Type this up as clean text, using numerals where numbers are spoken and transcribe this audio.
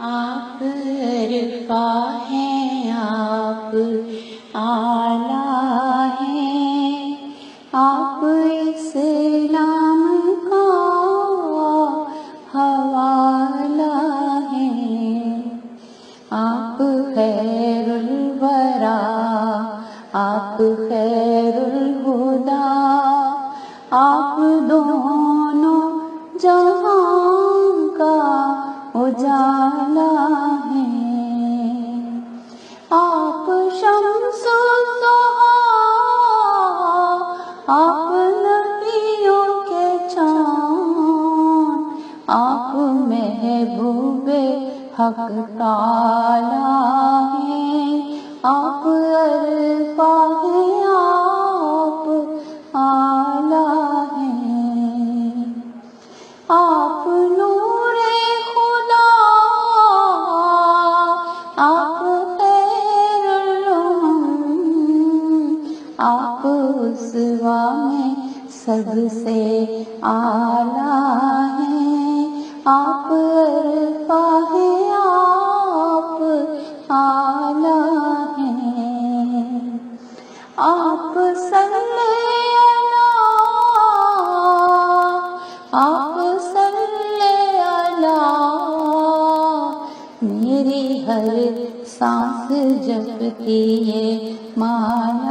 آپ عرفا ہیں، آپ اعلیٰ ہیں، آپ اسلام کا حوالہ ہیں، آپ خیر الورا، آپ خیر الہدا، آپ دونوں جہاں کا اجالا ہیں، آپ شمس الضحیٰ، آپ نبیوں کے چاند، آپ محبوب حق تعالی ہیں، آپ عرفا ہیں، آپ اعلیٰ ہیں، آپ نور خدا، آپ خیر الامم، آپ اسوہ میں سب سے اعلیٰ ہیں، آپ عرفا ہیں، آپ اعلیٰ ہیں، آپ صلی آپ صلی اللہ، میری ہر سانس جپتی ہے مالا